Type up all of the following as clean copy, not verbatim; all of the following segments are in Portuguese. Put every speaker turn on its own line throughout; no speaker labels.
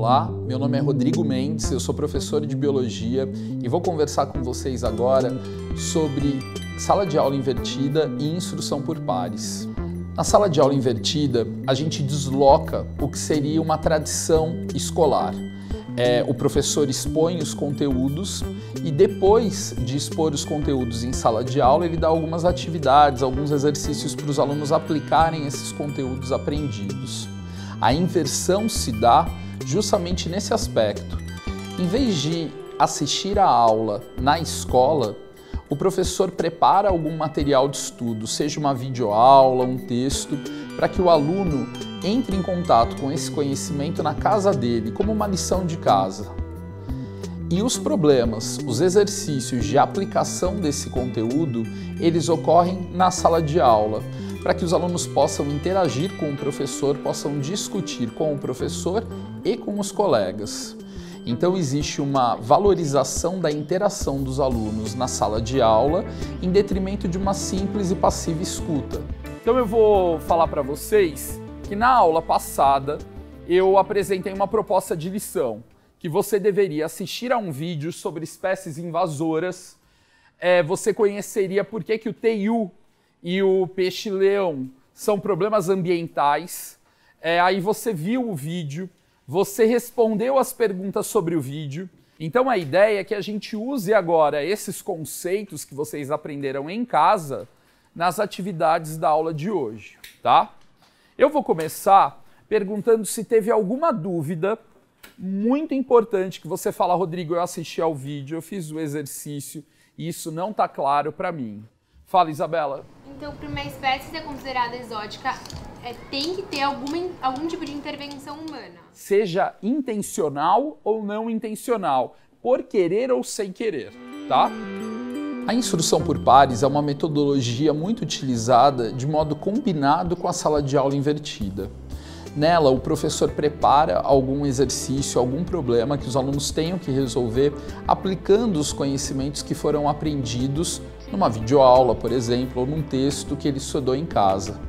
Olá, meu nome é Rodrigo Mendes, eu sou professor de Biologia e vou conversar com vocês agora sobre sala de aula invertida e instrução por pares. Na sala de aula invertida, a gente desloca o que seria uma tradição escolar. O professor expõe os conteúdos e depois de expor os conteúdos em sala de aula, ele dá algumas atividades, alguns exercícios para os alunos aplicarem esses conteúdos aprendidos. A inversão se dá justamente nesse aspecto. Em vez de assistir a aula na escola, o professor prepara algum material de estudo, seja uma videoaula, um texto, para que o aluno entre em contato com esse conhecimento na casa dele, como uma lição de casa. E os problemas, os exercícios de aplicação desse conteúdo, eles ocorrem na sala de aula, para que os alunos possam interagir com o professor, possam discutir com o professor e com os colegas. Então existe uma valorização da interação dos alunos na sala de aula em detrimento de uma simples e passiva escuta.
Então eu vou falar para vocês que na aula passada eu apresentei uma proposta de lição, que você deveria assistir a um vídeo sobre espécies invasoras, você conheceria por que o TEU e o peixe-leão são problemas ambientais, aí você viu o vídeo, você respondeu as perguntas sobre o vídeo. Então a ideia é que a gente use agora esses conceitos que vocês aprenderam em casa nas atividades da aula de hoje, tá? Eu vou começar perguntando se teve alguma dúvida muito importante que você fala: Rodrigo, eu assisti ao vídeo, eu fiz o exercício e isso não está claro para mim. Fala, Isabela.
Então, para uma espécie ser considerada exótica, tem que ter algum tipo de intervenção humana.
Seja intencional ou não intencional, por querer ou sem querer, tá?
A instrução por pares é uma metodologia muito utilizada de modo combinado com a sala de aula invertida. Nela, o professor prepara algum exercício, algum problema que os alunos tenham que resolver aplicando os conhecimentos que foram aprendidos numa videoaula, por exemplo, ou num texto que ele estudou em casa.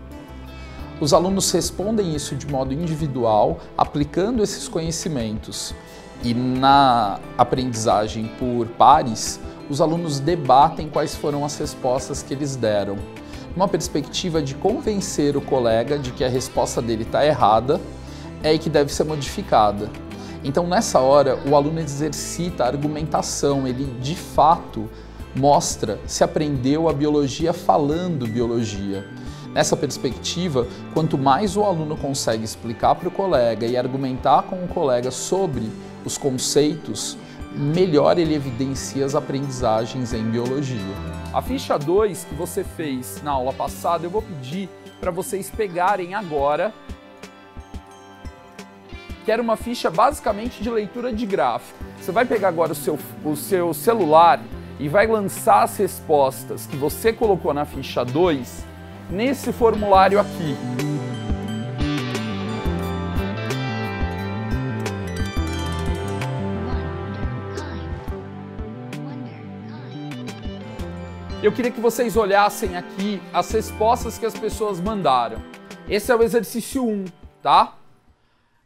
Os alunos respondem isso de modo individual, aplicando esses conhecimentos. E na aprendizagem por pares, os alunos debatem quais foram as respostas que eles deram, numa perspectiva de convencer o colega de que a resposta dele está errada e que deve ser modificada. Então, nessa hora, o aluno exercita a argumentação, ele de fato mostra se aprendeu a biologia falando biologia. Nessa perspectiva, quanto mais o aluno consegue explicar para o colega e argumentar com o colega sobre os conceitos, melhor ele evidencia as aprendizagens em biologia.
A ficha 2 que você fez na aula passada, eu vou pedir para vocês pegarem agora, que era uma ficha basicamente de leitura de gráfico. Você vai pegar agora o seu celular e vai lançar as respostas que você colocou na ficha 2 nesse formulário aqui. Eu queria que vocês olhassem aqui as respostas que as pessoas mandaram. Esse é o exercício 1, tá?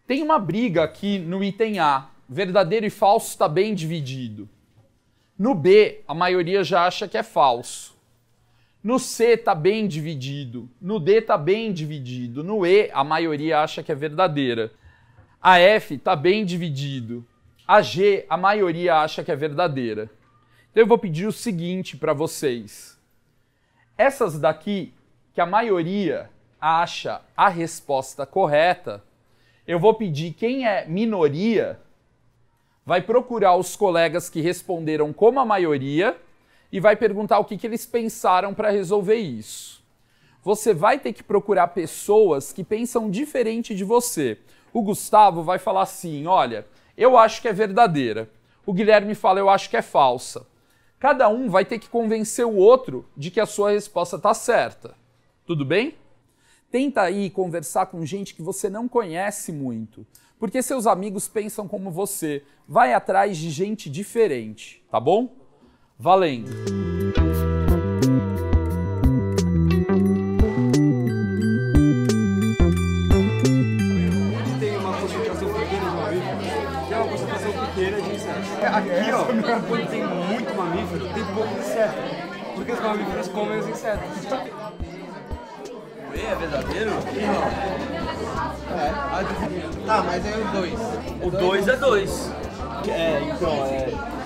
Tem uma briga aqui no item A. Verdadeiro e falso está bem dividido. No B, a maioria já acha que é falso. No C, está bem dividido. No D, está bem dividido. No E, a maioria acha que é verdadeira. A F, está bem dividido. A G, a maioria acha que é verdadeira. Então eu vou pedir o seguinte para vocês. Essas daqui, que a maioria acha a resposta correta, eu vou pedir quem é minoria vai procurar os colegas que responderam como a maioria e vai perguntar o que eles pensaram para resolver isso. Você vai ter que procurar pessoas que pensam diferente de você. O Gustavo vai falar assim: olha, eu acho que é verdadeira. O Guilherme fala: eu acho que é falsa. Cada um vai ter que convencer o outro de que a sua resposta está certa. Tudo bem? Tenta aí conversar com gente que você não conhece muito, porque seus amigos pensam como você. Vai atrás de gente diferente, tá bom? Valendo!
Tem uma concentração pequena de uma vez. Quando tem muito mamífero, tem pouco inseto. Porque os mamíferos comem os insetos.
É verdadeiro?
Tá, mas aí os dois.
O 2 é 2.
Então,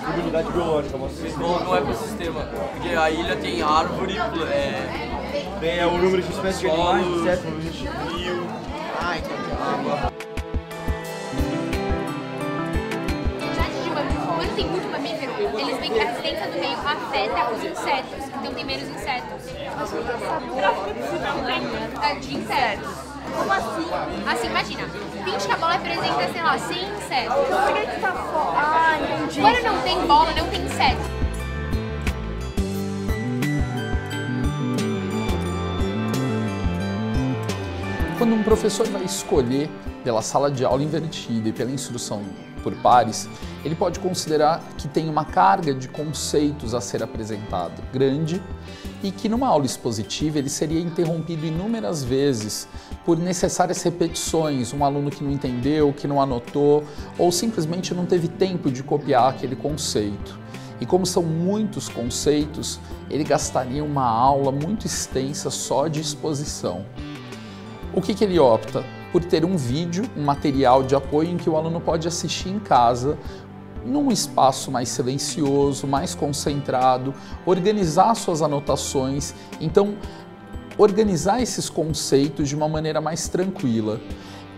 probabilidade biológica, você
No ecossistema. Porque a ilha tem árvore,
tem o número de espécies de animais, insetos,
rio.
Ah, então.
Quando tem muito mamífero, eles veem que a resistência do meio afeta os insetos, então tem menos insetos. De insetos.
Como assim?
Assim, imagina, finge que a bola representa, sei lá, 100 insetos.
Por que tá fora? Ah, entendi.
Quando não tem bola, não tem insetos.
Quando um professor vai escolher pela sala de aula invertida e pela instrução por pares, ele pode considerar que tem uma carga de conceitos a ser apresentado grande e que numa aula expositiva ele seria interrompido inúmeras vezes por necessárias repetições, um aluno que não entendeu, que não anotou ou simplesmente não teve tempo de copiar aquele conceito. E como são muitos conceitos, ele gastaria uma aula muito extensa só de exposição. O que ele opta? Por ter um vídeo, um material de apoio em que o aluno pode assistir em casa, num espaço mais silencioso, mais concentrado, organizar suas anotações, então organizar esses conceitos de uma maneira mais tranquila.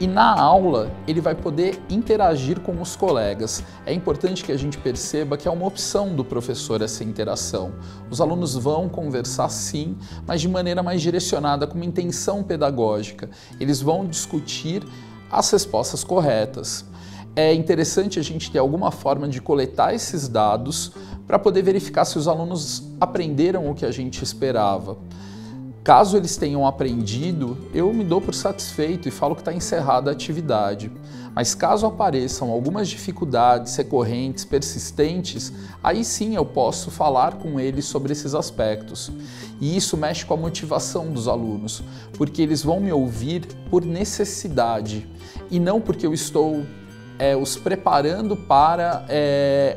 E na aula ele vai poder interagir com os colegas. É importante que a gente perceba que é uma opção do professor essa interação. Os alunos vão conversar sim, mas de maneira mais direcionada, com uma intenção pedagógica. Eles vão discutir as respostas corretas. É interessante a gente ter alguma forma de coletar esses dados para poder verificar se os alunos aprenderam o que a gente esperava. Caso eles tenham aprendido, eu me dou por satisfeito e falo que está encerrada a atividade. Mas caso apareçam algumas dificuldades recorrentes, persistentes, aí sim eu posso falar com eles sobre esses aspectos. E isso mexe com a motivação dos alunos, porque eles vão me ouvir por necessidade e não porque eu estou os preparando para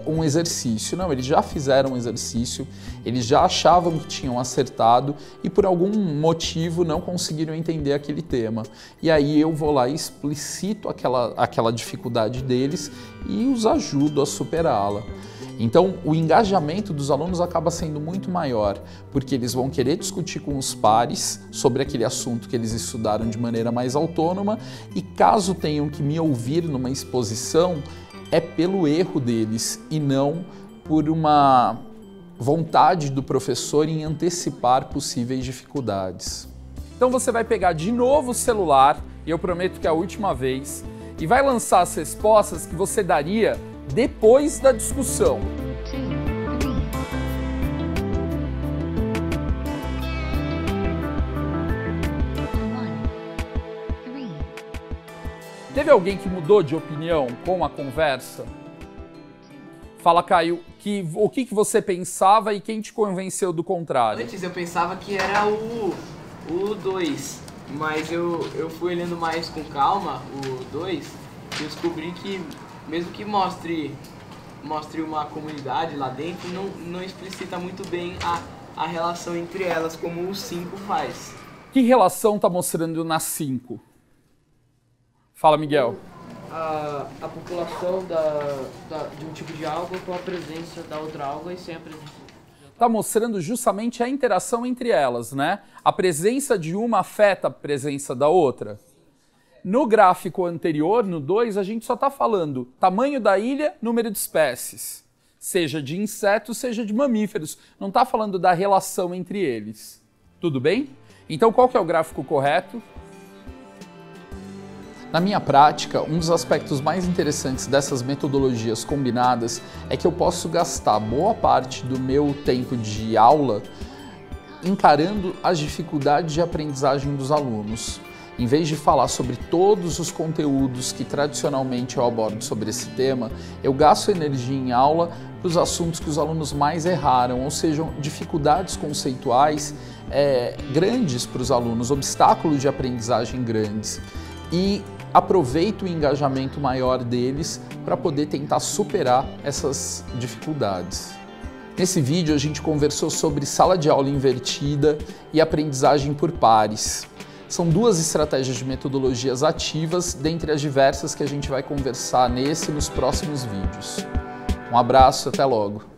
um exercício. Não, eles já fizeram um exercício, eles já achavam que tinham acertado e por algum motivo não conseguiram entender aquele tema. E aí eu vou lá e explicito aquela dificuldade deles e os ajudo a superá-la. Então, o engajamento dos alunos acaba sendo muito maior, porque eles vão querer discutir com os pares sobre aquele assunto que eles estudaram de maneira mais autônoma e caso tenham que me ouvir numa exposição, é pelo erro deles e não por uma vontade do professor em antecipar possíveis dificuldades.
Então você vai pegar de novo o celular, e eu prometo que é a última vez, e vai lançar as respostas que você daria depois da discussão. Teve alguém que mudou de opinião com a conversa? Fala, Caio, o que você pensava e quem te convenceu do contrário?
Antes eu pensava que era o 2, mas eu fui olhando mais com calma o 2 e descobri que mesmo que mostre uma comunidade lá dentro, não explicita muito bem a relação entre elas, como o 5 faz.
Que relação está mostrando na 5? Fala, Miguel.
A população de um tipo de alga com a presença da outra alga e sem a presença.
Está mostrando justamente a interação entre elas, né? A presença de uma afeta a presença da outra. No gráfico anterior, no 2, a gente só está falando tamanho da ilha, número de espécies. Seja de insetos, seja de mamíferos. Não está falando da relação entre eles. Tudo bem? Então qual que é o gráfico correto?
Na minha prática, um dos aspectos mais interessantes dessas metodologias combinadas é que eu posso gastar boa parte do meu tempo de aula encarando as dificuldades de aprendizagem dos alunos. Em vez de falar sobre todos os conteúdos que tradicionalmente eu abordo sobre esse tema, eu gasto energia em aula para os assuntos que os alunos mais erraram, ou seja, dificuldades conceituais grandes para os alunos, obstáculos de aprendizagem grandes. E aproveita o engajamento maior deles para poder tentar superar essas dificuldades. Nesse vídeo a gente conversou sobre sala de aula invertida e aprendizagem por pares. São duas estratégias de metodologias ativas, dentre as diversas que a gente vai conversar nesse e nos próximos vídeos. Um abraço, até logo!